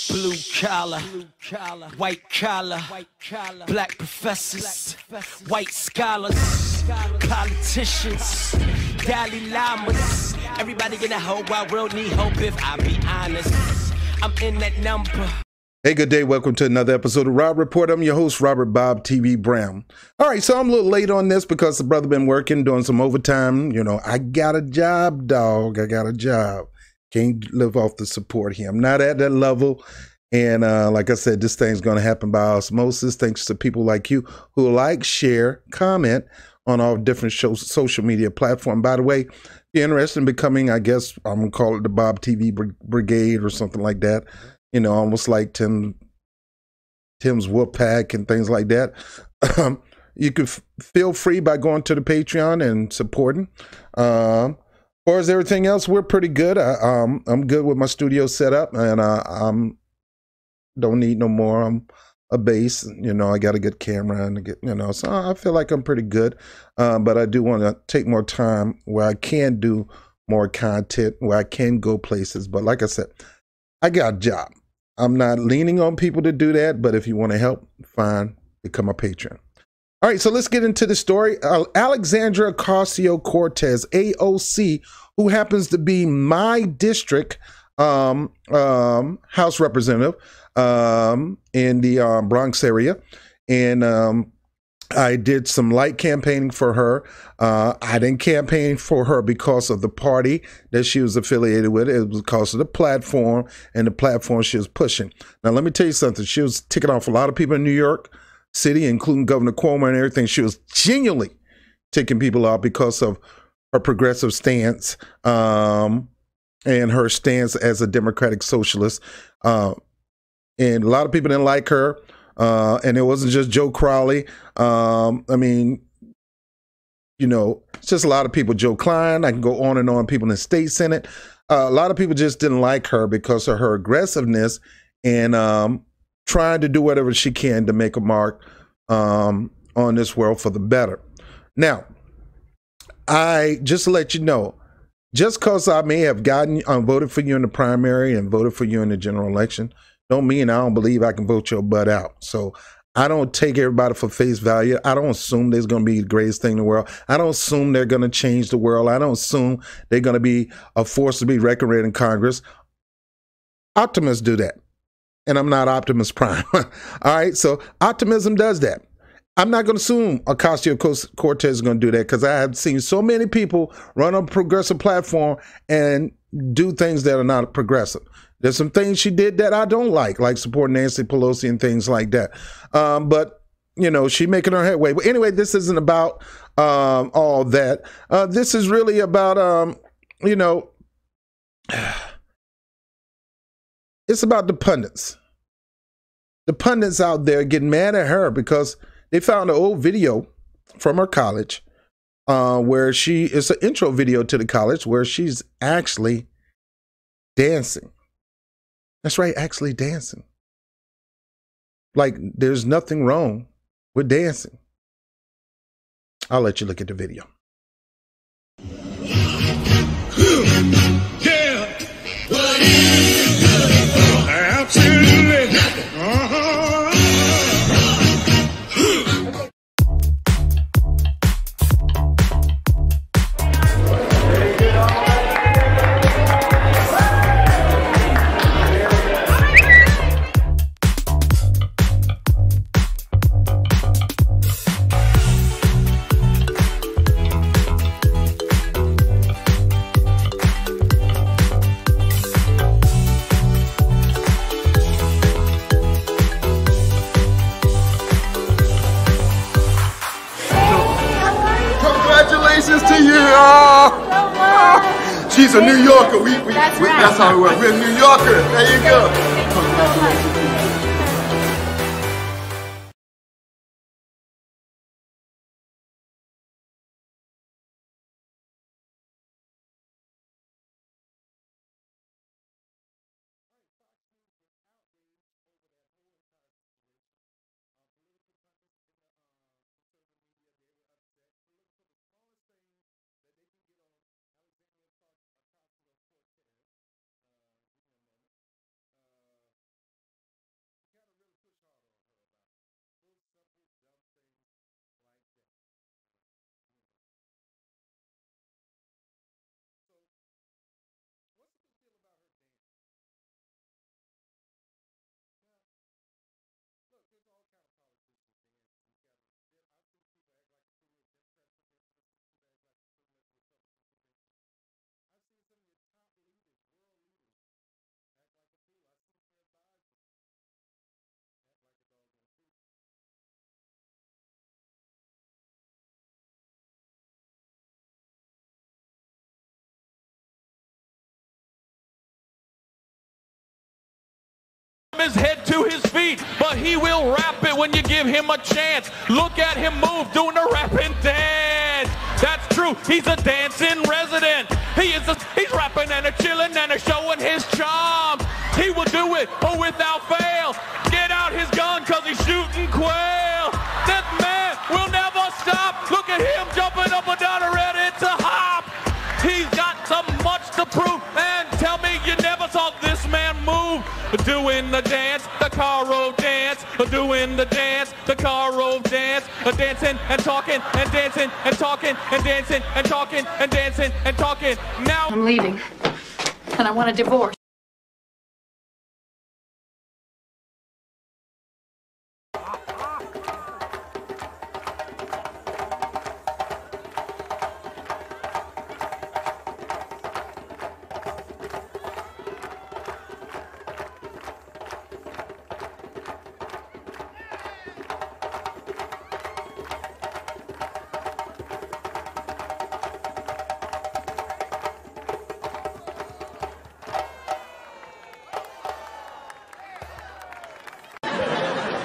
Blue collar, white collar, black professors, white scholars, politicians, Dalai Lamas. Everybody in the whole wide world need hope if I be honest. I'm in that number. Hey, good day. Welcome to another episode of Rob Report. I'm your host, Robert BOBTV Brown. All right, so I'm a little late on this because the brother been working, doing some overtime. You know, I got a job, dog. I got a job. Can't live off the support here. I'm not at that level. And like I said, this thing's going to happen by osmosis thanks to people like you who like, share, comment on all different social media platforms. By the way, if you're interested in becoming, I guess I'm going to call it the BOBTV Brigade or something like that. You know, almost like Tim's Whoop Pack and things like that. You could feel free by going to the Patreon and supporting. Or as everything else, we're pretty good. I'm good with my studio setup, and don't need no more. I'm a bass, you know. I got a good camera, and so I feel like I'm pretty good. But I do want to take more time where I can do more content, where I can go places. But like I said, I got a job. I'm not leaning on people to do that, but if you want to help, fine, become a patron. All right, so let's get into the story. Alexandria Ocasio-Cortez, AOC, who happens to be my district House representative in the Bronx area, and I did some light campaigning for her. I didn't campaign for her because of the party that she was affiliated with. It was because of the platform and the platform she was pushing. Now, let me tell you something. She was ticking off a lot of people in New York City, including Governor Cuomo and everything. She was genuinely ticking people off because of her progressive stance and her stance as a democratic socialist. And a lot of people didn't like her. And it wasn't just Joe Crowley. I mean, you know, it's just a lot of people. Joe Klein, I can go on and on, people in the state Senate. A lot of people just didn't like her because of her aggressiveness and trying to do whatever she can to make a mark on this world for the better. Now, just to let you know, just because I may have voted for you in the primary and voted for you in the general election, don't mean I don't believe I can vote your butt out. So I don't take everybody for face value. I don't assume there's going to be the greatest thing in the world. I don't assume they're going to change the world. I don't assume they're going to be a force to be reckoned with in Congress. Optimists do that. And I'm not Optimus Prime. All right. So optimism does that. I'm not going to assume Ocasio-Cortez is going to do that because I have seen so many people run on a progressive platform and do things that are not progressive. There's some things she did that I don't like supporting Nancy Pelosi and things like that. But, you know, she's making her headway. But anyway, this isn't about all that. This is really about, you know, it's about the pundits. The pundits out there getting mad at her because they found an old video from her college where it's an intro video to the college where she's actually dancing. That's right, actually dancing. Like, there's nothing wrong with dancing. I'll let you look at the video. Yeah. What is good? Absolutely. Congratulations to you. She's a New Yorker. That's how we work. We're New Yorkers. There you go. Congratulations. his head to his feet, but he will rap it when you give him a chance. Look at him move, doing a rapping dance. That's true, he's a dancing resident. He's rapping and a chilling and a showing his charm. He will do it without fail. Get out his gun cause he's shooting quail. This man will never stop. Look at him jumping up and down and ready to hop. He's got so much to prove. And tell me you never saw this man move. Doing the dance, the Karl Rove dance. Doing the dance, the Karl Rove dance. Dancing and talking and dancing and talking and dancing and talking and dancing and talking. Now I'm leaving and I want a divorce.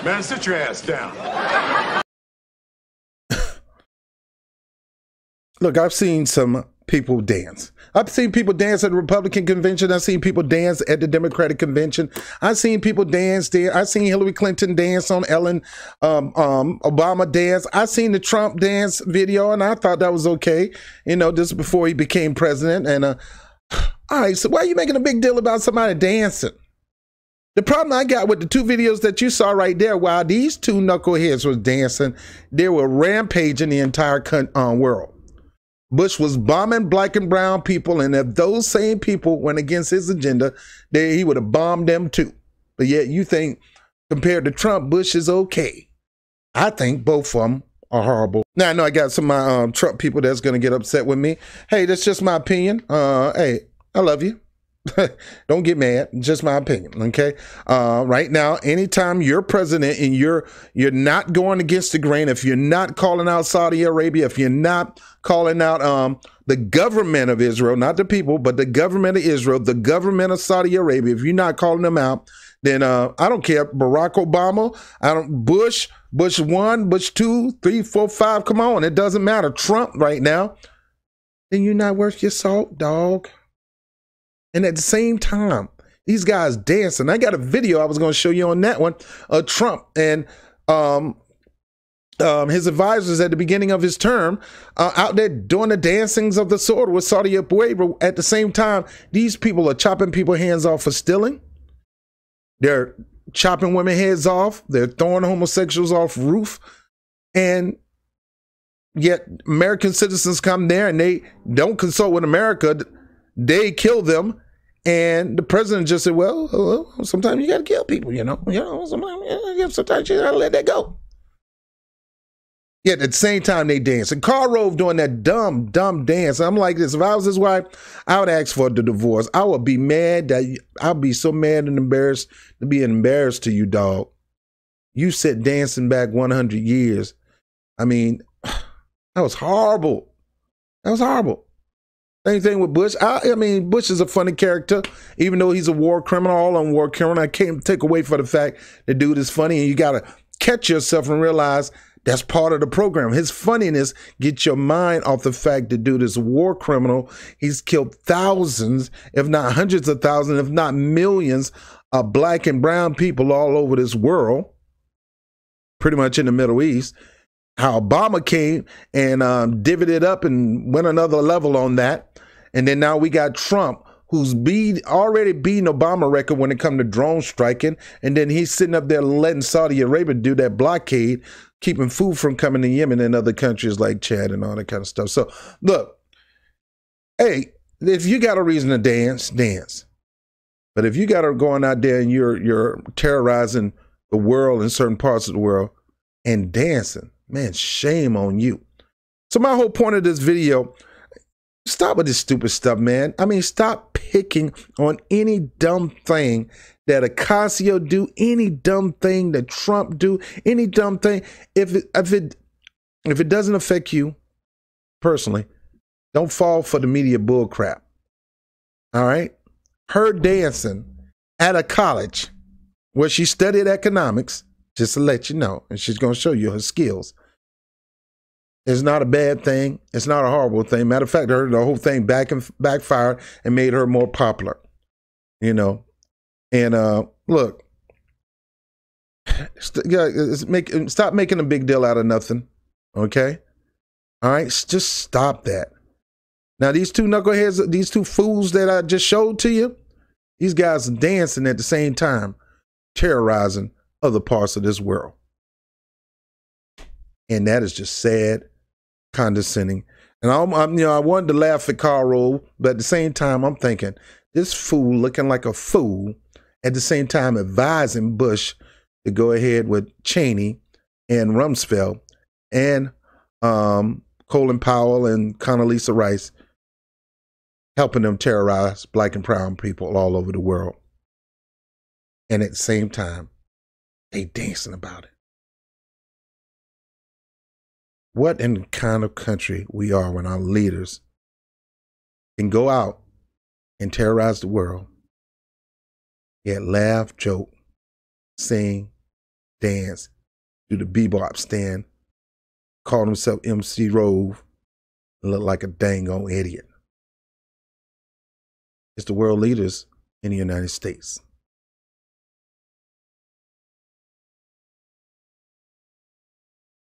Man, sit your ass down. Look, I've seen some people dance. I've seen people dance at the Republican convention. I've seen people dance at the Democratic convention. I've seen people dance there. I've seen Hillary Clinton dance on Ellen, Obama dance. I've seen the Trump dance video, and I thought that was okay. You know, just before he became president. And all right, so why are you making a big deal about somebody dancing? The problem I got with the two videos that you saw right there, while these two knuckleheads was dancing, they were rampaging the entire world. Bush was bombing black and brown people, and if those same people went against his agenda, he would have bombed them too. But yet you think, compared to Trump, Bush is okay. I think both of them are horrible. Now, I know I got some of my Trump people that's going to get upset with me. Hey, that's just my opinion. Hey, I love you. Don't get mad. Just my opinion. Okay. Right now, anytime you're president and you're not going against the grain, if you're not calling out Saudi Arabia, if you're not calling out the government of Israel, not the people, but the government of Israel, the government of Saudi Arabia, if you're not calling them out, then I don't care. Barack Obama, Bush 1, Bush 2, 3, 4, 5. Come on. It doesn't matter. Trump right now. Then you're not worth your salt, dog. And at the same time, these guys dancing. I got a video I was going to show you on that one of Trump and his advisors at the beginning of his term out there doing the dancings of the sword with Saudi Arabia. At the same time, these people are chopping people's hands off for stealing. They're chopping women's heads off. They're throwing homosexuals off roof. And yet American citizens come there and they don't consult with America. They kill them. And the president just said, well, sometimes you got to kill people, sometimes you got to let that go. Yet at the same time, they dance. And Karl Rove doing that dumb dance. I'm like this. If I was his wife, I would ask for the divorce. I would be mad. I'll be so mad and embarrassed to be embarrassed to you, dog. You sit dancing back 100 years. I mean, that was horrible. That was horrible. Same thing with Bush. I mean, Bush is a funny character, even though he's a war criminal, all on war criminal. I can't take away from the fact the dude is funny, and you got to catch yourself and realize that's part of the program. His funniness gets your mind off the fact that dude is a war criminal. He's killed thousands, if not hundreds of thousands, if not millions of black and brown people all over this world, pretty much in the Middle East. How Obama came and divvied it up and went another level on that. And then now we got Trump, who's already beating Obama record when it comes to drone striking. And then he's sitting up there letting Saudi Arabia do that blockade, keeping food from coming to Yemen and other countries like Chad and all that kind of stuff. So look, hey, if you got a reason to dance, dance. But if you got to going out there and you're terrorizing the world in certain parts of the world and dancing, man, shame on you. So my whole point of this video, stop with this stupid stuff, man. I mean, stop picking on any dumb thing that Ocasio do, any dumb thing that Trump do, any dumb thing. If it doesn't affect you personally, don't fall for the media bull crap. All right? Her dancing at a college Well, she studied economics, just to let you know, and she's going to show you her skills. It's not a bad thing. It's not a horrible thing. Matter of fact, the whole thing backfired and made her more popular, you know. And look, stop making a big deal out of nothing, okay? All right, just stop that. Now, these two knuckleheads, these two fools that I just showed to you, these guys are dancing at the same time, terrorizing other parts of this world. And that is just sad, condescending. And I wanted to laugh at Karl Rove, but at the same time, I'm thinking, this fool looking like a fool, at the same time advising Bush to go ahead with Cheney and Rumsfeld and Colin Powell and Condoleezza Rice, helping them terrorize black and brown people all over the world. And at the same time, they dancing about it. What in the kind of country we are when our leaders can go out and terrorize the world, yet laugh, joke, sing, dance, do the bebop stand, call himself MC Rove, and look like a dang old idiot. It's the world leaders in the United States.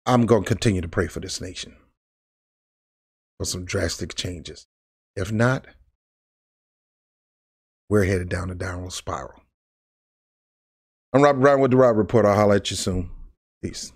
I'm going to continue to pray for this nation for some drastic changes. If not, we're headed down a downward spiral. I'm Robert Brown with the Rob Report. I'll holler at you soon. Peace.